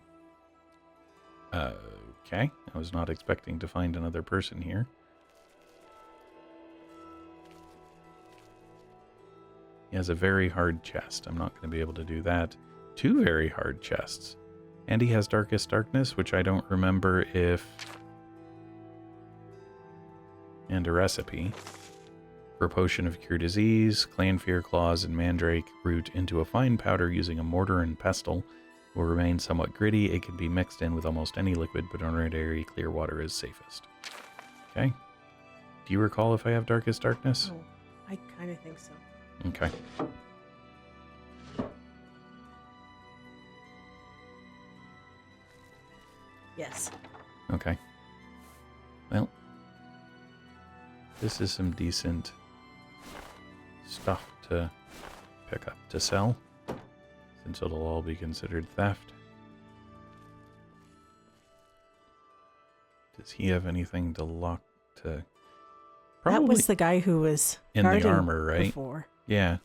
Okay, I was not expecting to find another person here. He has a very hard chest. I'm not going to be able to do that. 2 very hard chests. And he has Darkest Darkness, which I don't remember if... And a recipe. For a potion of cure disease, Clanfear Claws and Mandrake root into a fine powder using a mortar and pestle. Will remain somewhat gritty. It can be mixed in with almost any liquid, but ordinary clear water is safest. Okay. Do you recall if I have Darkest Darkness? Oh, I kind of think so. Okay. Yes. Okay. Well, this is some decent stuff to pick up to sell, since it'll all be considered theft. Does he have anything to lock to... That was the guy who was in the guarding armor, right? Before. Yeah.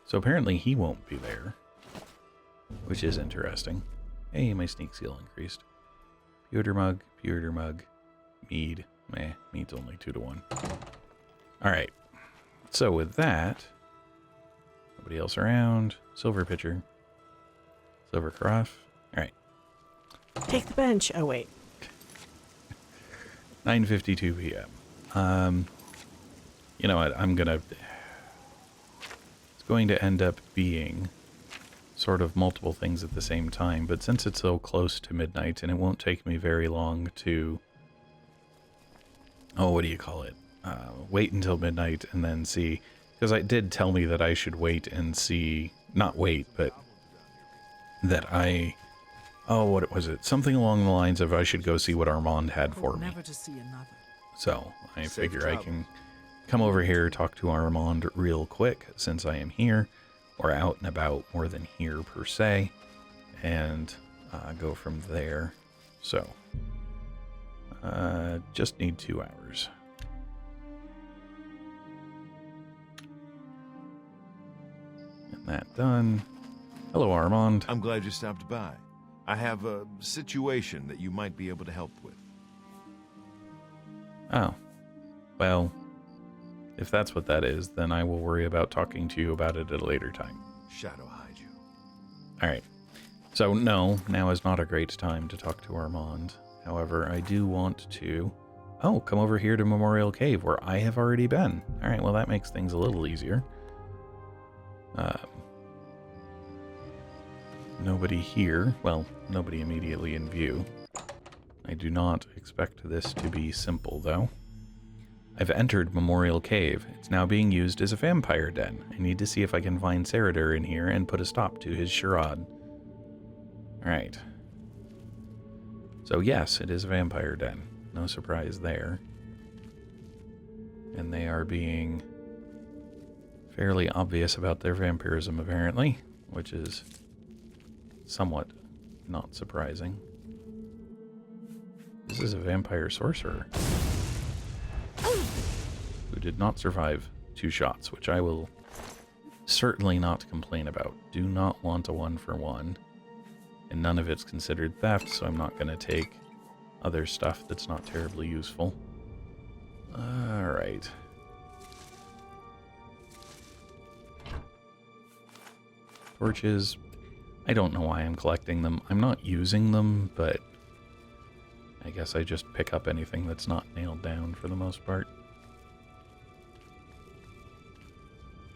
So apparently he won't be there, which is interesting. Hey, my sneak seal increased. Pewter mug, mead. Meh, mead's only 2 to 1. Alright. So with that, nobody else around. Silver pitcher. Silver carafe. Alright. Take the bench. Oh, wait. 9:52 p.m. You know what? It's going to end up being sort of multiple things at the same time, but since it's so close to midnight, and it won't take me very long to... Oh, what do you call it? Wait until midnight and then see... Because it did tell me that I should wait and see... Not wait, but... That I... Oh, what was it? Something along the lines of I should go see what Armand had for me. Never to see another. So, I figure I can come over here, talk to Armand real quick, since I am here, or out and about more than here per se, and go from there. So, just need 2 hours. And that done. Hello, Armand. I'm glad you stopped by. I have a situation that you might be able to help with. Oh. Well, if that's what that is, then I will worry about talking to you about it at a later time. Shadow hide you. Alright. So, no, now is not a great time to talk to Armand. However, I do want to... Oh, come over here to Memorial Cave, where I have already been. Alright, well that makes things a little easier. Nobody here. Well, nobody immediately in view. I do not expect this to be simple, though. I've entered Memorial Cave. It's now being used as a vampire den. I need to see if I can find Cyrodiil in here and put a stop to his charade. Alright. So yes, it is a vampire den. No surprise there. And they are being fairly obvious about their vampirism, apparently, which is somewhat not surprising. This is a vampire sorcerer who did not survive 2 shots, which I will certainly not complain about. Do not want a 1-for-1, and none of it's considered theft, so I'm not going to take other stuff that's not terribly useful. Alright. Torches. I don't know why I'm collecting them. I'm not using them, but I guess I just pick up anything that's not nailed down for the most part.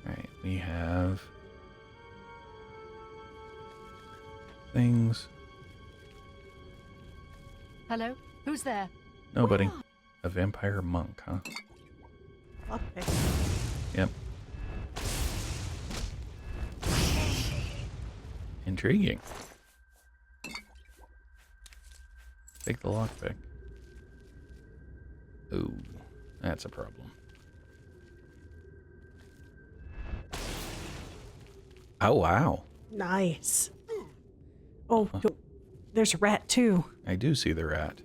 Alright, we have things. Hello? Who's there? Nobody. A vampire monk, huh? Lockpick. Yep. Intriguing. Take the lockpick. Ooh, that's a problem. Oh, wow. Nice. Oh, there's a rat too. I do see the rat.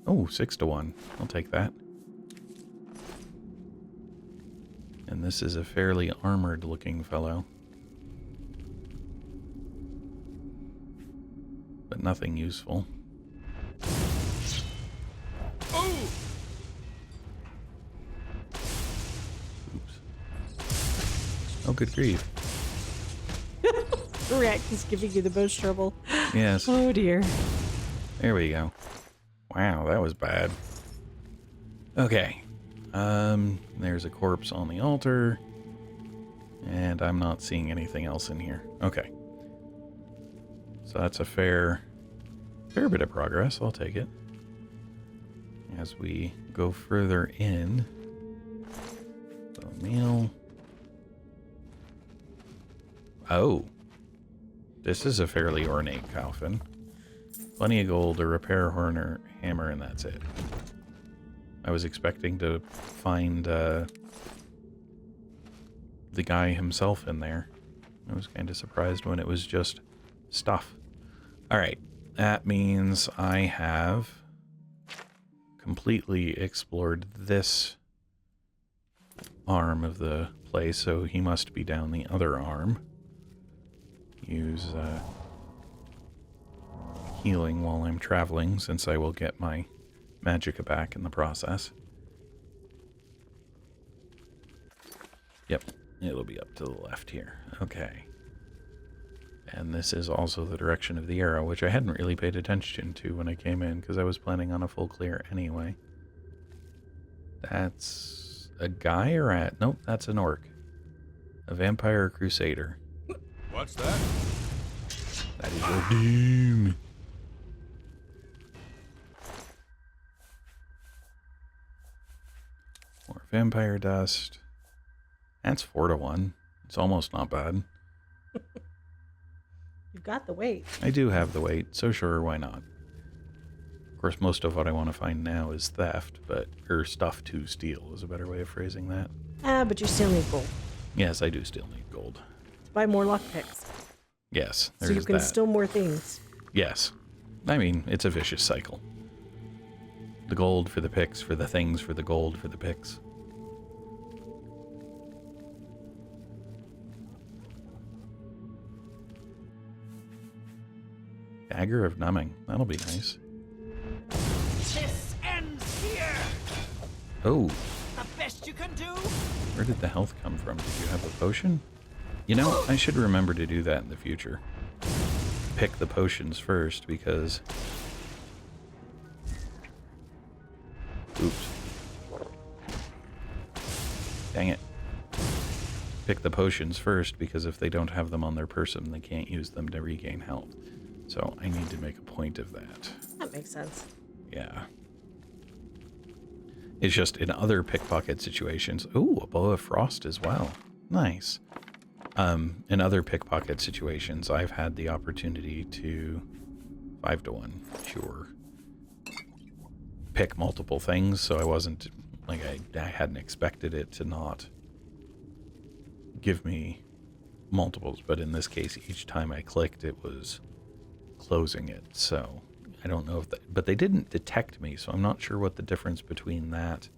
Oh, 6 to 1. I'll take that. And this is a fairly armored looking fellow. But nothing useful. Oh! Oops. Oh, good grief. Rex is giving you the most trouble. Yes. Oh dear. There we go. Wow, that was bad. Okay. There's a corpse on the altar. And I'm not seeing anything else in here. Okay. So that's a fair bit of progress. I'll take it. As we go further in. So meal. Oh. This is a fairly ornate coffin. Plenty of gold, a repair hammer, and that's it. I was expecting to find the guy himself in there. I was kind of surprised when it was just stuff. Alright, that means I have completely explored this arm of the place, so he must be down the other arm. Use healing while I'm traveling, since I will get my magicka back in the process. Yep, it'll be up to the left here. Okay. And this is also the direction of the arrow, which I hadn't really paid attention to when I came in, because I was planning on a full clear anyway. That's a guy or a... Nope, that's an orc. A vampire crusader. What's that? That is your doom. More vampire dust. That's 4 to 1. It's almost not bad. You've got the weight. I do have the weight, so sure, why not? Of course, most of what I want to find now is theft, or stuff to steal is a better way of phrasing that. But you still need gold. Yes, I do still need gold. Buy more lockpicks. Yes, so you can that. steal more things. Yes. I mean, it's a vicious cycle. The gold for the picks, for the things, for the gold, for the picks. Dagger of Numbing. That'll be nice. This ends here. Oh. The best you can do. Where did the health come from? Did you have a potion? You know, I should remember to do that in the future. Pick the potions first, because... Oops. Dang it. Pick the potions first, because if they don't have them on their person, they can't use them to regain health. So I need to make a point of that. That makes sense. Yeah. It's just in other pickpocket situations... Ooh, a bow of frost as well. Nice. In other pickpocket situations, I've had the opportunity to 5 to 1, sure, pick multiple things, so I wasn't, like, I hadn't expected it to not give me multiples, but in this case, each time I clicked, it was closing it, so I don't know if that, but they didn't detect me, so I'm not sure what the difference between that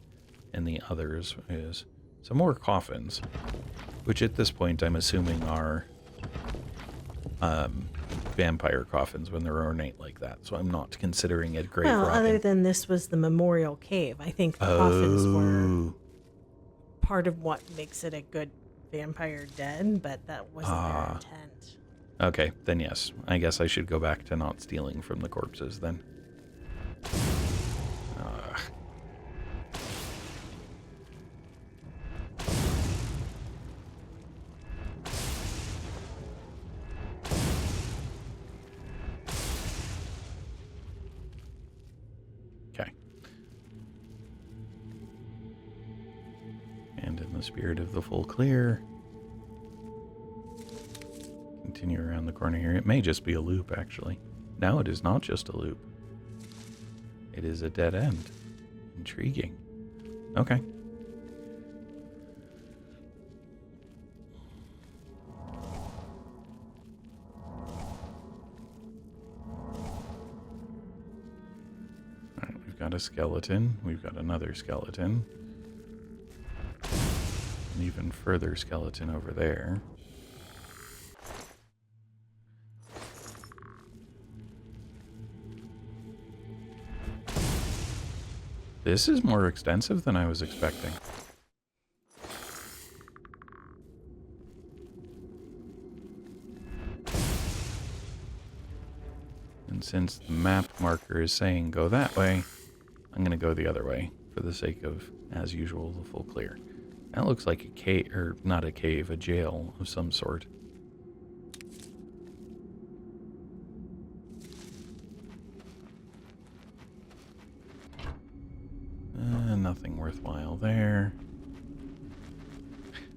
and the others is. Some more coffins, which at this point I'm assuming are vampire coffins when they're ornate like that. So I'm not considering it grave robbing. Well, other than this was the memorial cave, I think the coffins were part of what makes it a good vampire den, but that wasn't their intent. Okay, then yes. I guess I should go back to not stealing from the corpses then. Okay. And in the spirit of the full clear, continue around the corner here. It may just be a loop, actually. No, it is not just a loop. It is a dead end. Intriguing. Okay. Alright, we've got a skeleton. We've got another skeleton. An even further skeleton over there. This is more extensive than I was expecting. And since the map marker is saying go that way, I'm going to go the other way for the sake of, as usual, the full clear. That looks like a cave, or not a cave, a jail of some sort. Nothing worthwhile there.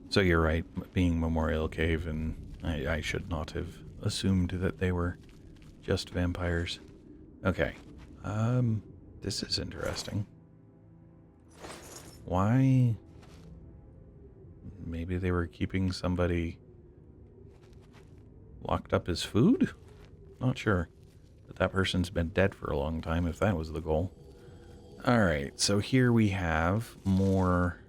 So you're right, being Memorial Cave, and I should not have assumed that they were just vampires. Okay. This is interesting. Why? Maybe they were keeping somebody locked up as food? Not sure. But that person's been dead for a long time if that was the goal. Alright, so here we have more...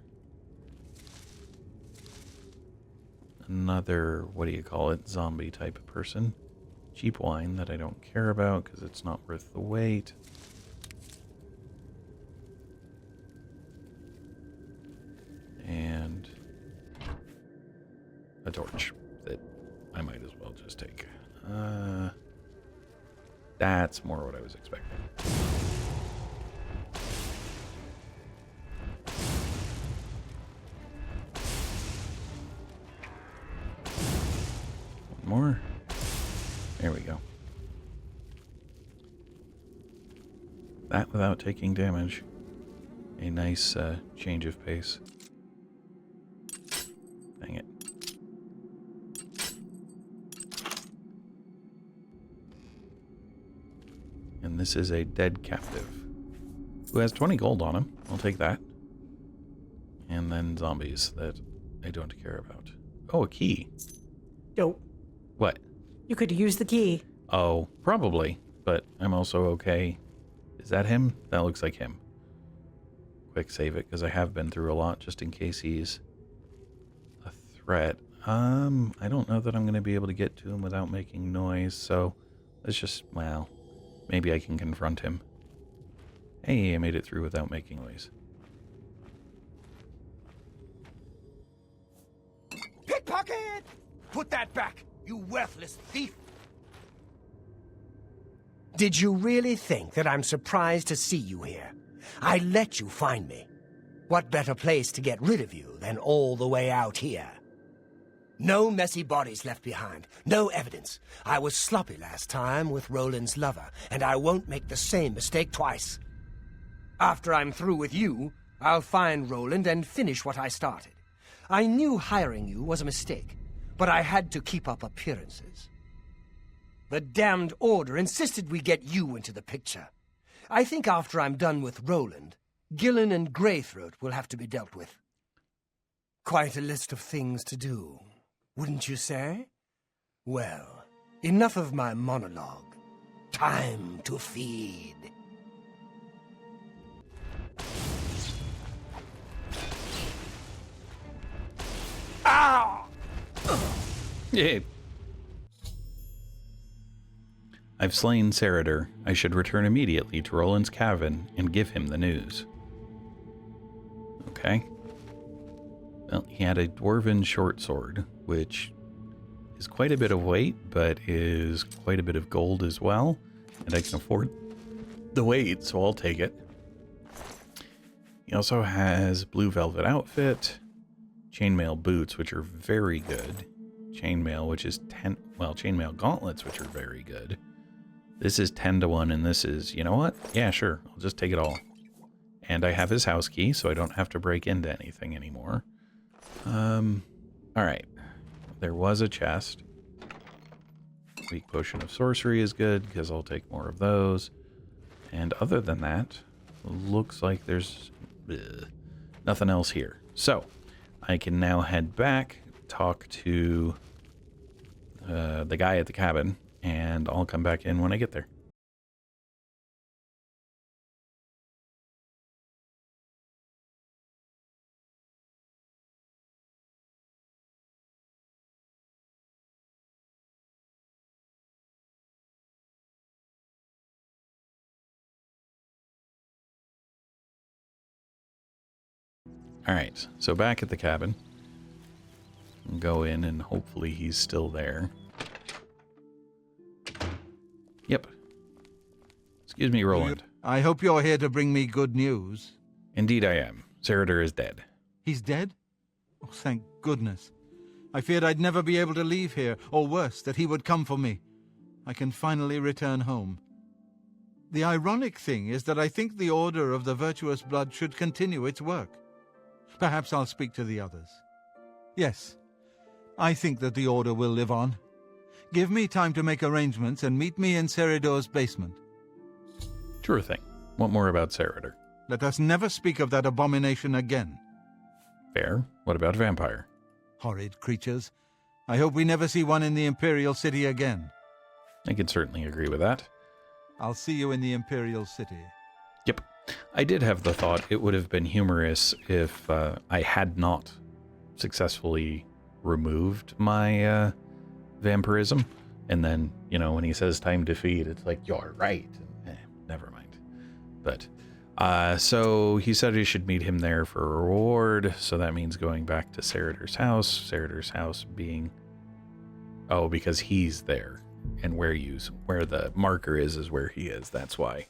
Another, what do you call it, zombie type of person. Cheap wine that I don't care about because it's not worth the wait. And a torch that I might as well just take. That's more what I was expecting. More. There we go. That without taking damage. A nice change of pace. Dang it. And this is a dead captive who has 20 gold on him. I'll take that. And then zombies that I don't care about. Oh, a key. Dope. What? You could use the key. Oh, probably. But I'm also okay. Is that him? That looks like him. Quick save it, because I have been through a lot, just in case he's a threat. I don't know that I'm going to be able to get to him without making noise, so let's just, well, maybe I can confront him. Hey, I made it through without making noise. Pickpocket! Put that back, you worthless thief! Did you really think that I'm surprised to see you here? I let you find me. What better place to get rid of you than all the way out here? No messy bodies left behind, no evidence. I was sloppy last time with Roland's lover, and I won't make the same mistake twice. After I'm through with you, I'll find Roland and finish what I started. I knew hiring you was a mistake, but I had to keep up appearances. The damned Order insisted we get you into the picture. I think after I'm done with Roland, Gillen and Greythroat will have to be dealt with. Quite a list of things to do, wouldn't you say? Well, enough of my monologue. Time to feed. Ow! Yeah. I've slain Cyrodiil. I should return immediately to Roland's cabin and give him the news. Okay. Well, he had a dwarven short sword, which is quite a bit of weight, but is quite a bit of gold as well. And I can afford the weight, so I'll take it. He also has blue velvet outfit, chainmail boots, which are very good. Chainmail, which is chainmail gauntlets, which are very good. This is 10 to 1, and this is, you know what? Yeah, sure. I'll just take it all. And I have his house key, so I don't have to break into anything anymore. Alright. There was a chest. Weak potion of sorcery is good, because I'll take more of those. And other than that, looks like there's nothing else here. So, I can now head back, talk to the guy at the cabin, and I'll come back in when I get there. Alright, so back at the cabin. Go in and hopefully he's still there. Yep. Excuse me, Roland. I hope you're here to bring me good news. Indeed I am. Cyrodiil is dead. He's dead? Oh, thank goodness. I feared I'd never be able to leave here, or worse, that he would come for me. I can finally return home. The ironic thing is that I think the Order of the Virtuous Blood should continue its work. Perhaps I'll speak to the others. Yes, I think that the Order will live on. Give me time to make arrangements and meet me in Cyrodiil's basement. Sure thing. What more about Cyrodiil? Let us never speak of that abomination again. Fair. What about vampire? Horrid creatures. I hope we never see one in the Imperial City again. I can certainly agree with that. I'll see you in the Imperial City. Yep. I did have the thought it would have been humorous if I had not successfully removed my vampirism. And then, you know, when he says time to feed, it's like, you're right. Never mind. But, so he said he should meet him there for a reward. So that means going back to Cyrodiil's house. Cyrodiil's house being... Oh, because he's there. And where the marker is where he is. That's why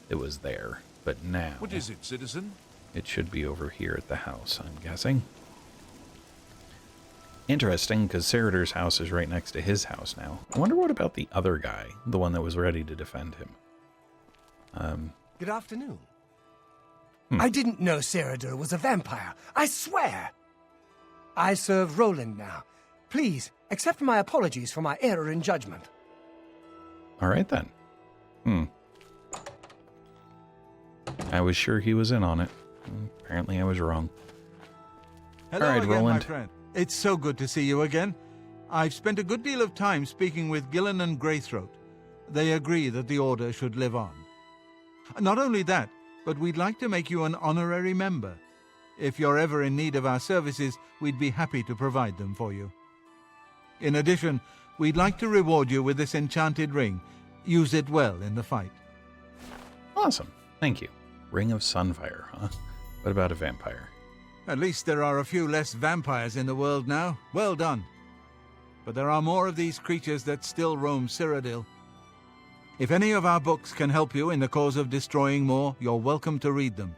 it was there. But now... What is it, citizen? It should be over here at the house, I'm guessing. Interesting, because Cyrodiil's house is right next to his house now. I wonder what about the other guy, the one that was ready to defend him. Good afternoon. I didn't know Cyrodiil was a vampire. I swear. I serve Roland now. Please, accept my apologies for my error in judgment. All right, then. I was sure he was in on it. Apparently I was wrong. Hello All right, again, Roland. my friend. It's so good to see you again. I've spent a good deal of time speaking with Gillen and Greythroat. They agree that the Order should live on. Not only that, but we'd like to make you an honorary member. If you're ever in need of our services, we'd be happy to provide them for you. In addition, we'd like to reward you with this enchanted ring. Use it well in the fight. Awesome. Thank you. Ring of Sunfire, huh? What about a vampire? At least there are a few less vampires in the world now. Well done. But there are more of these creatures that still roam Cyrodiil. If any of our books can help you in the cause of destroying more, you're welcome to read them.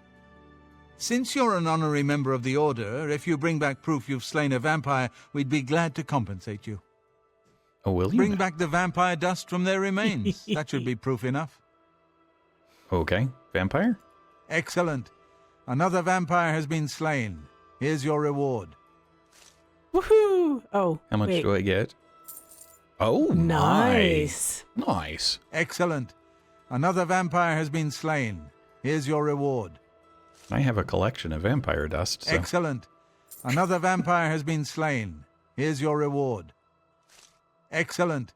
Since you're an honorary member of the Order, if you bring back proof you've slain a vampire, we'd be glad to compensate you. Oh, will you? Bring back the vampire dust from their remains. That should be proof enough. Okay. Vampire? Excellent. Another vampire has been slain. Here's your reward. Woohoo! Oh, How much wait. do I get? Oh, Nice. Nice. Excellent. Another vampire has been slain. Here's your reward. I have a collection of vampire dust. So. Excellent. Another vampire has been slain. Here's your reward. Excellent.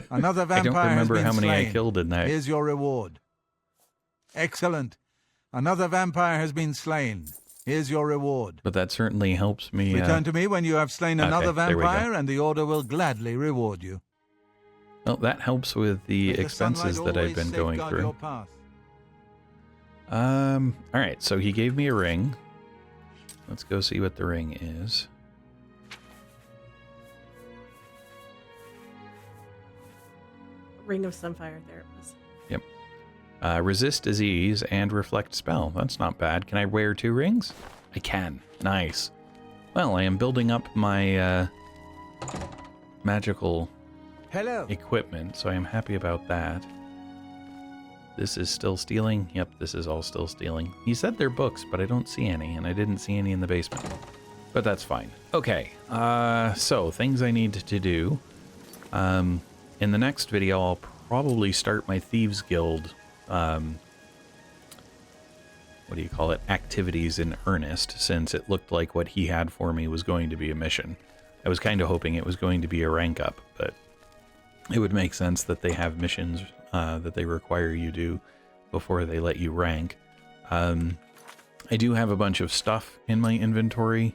Another vampire has been slain. I don't remember how many I killed in that. Here's your reward. Excellent. Another vampire has been slain. Here's your reward. But that certainly helps me. Return to me when you have slain another there we go. vampire, and the Order will gladly reward you. Well, that helps with the May the expenses sunlight that I've always been going safeguard through. your path. All right, so he gave me a ring. Let's go see what the ring is. Ring of Sunfire, there it was. Yep. Resist disease and reflect spell. That's not bad. Can I wear 2 rings? I can. Nice. Well, I am building up my magical equipment, so I am happy about that. This is still stealing. Yep, this is all still stealing. He said they're books, but I don't see any, and I didn't see any in the basement. But that's fine. Okay, so things I need to do. In the next video, I'll probably start my Thieves Guild, what do you call it, activities in earnest, since it looked like what he had for me was going to be a mission. I was kind of hoping it was going to be a rank up, but it would make sense that they have missions that they require you do before they let you rank. I do have a bunch of stuff in my inventory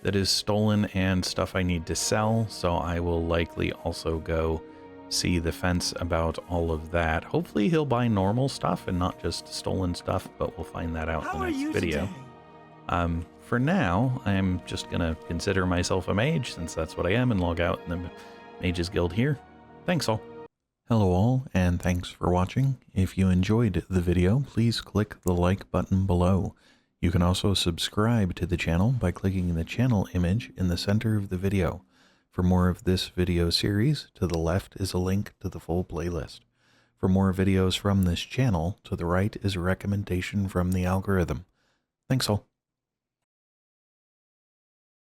that is stolen and stuff I need to sell, so I will likely also go see the fence about all of that. Hopefully he'll buy normal stuff and not just stolen stuff, but we'll find that out in the next video. For now, I'm just gonna consider myself a mage, since that's what I am, and log out in the Mages Guild here. Thanks all. Hello all, and thanks for watching. If you enjoyed the video, please click the like button below. You can also subscribe to the channel by clicking the channel image in the center of the video. For more of this video series, to the left is a link to the full playlist. For more videos from this channel, to the right is a recommendation from the algorithm. Thanks all.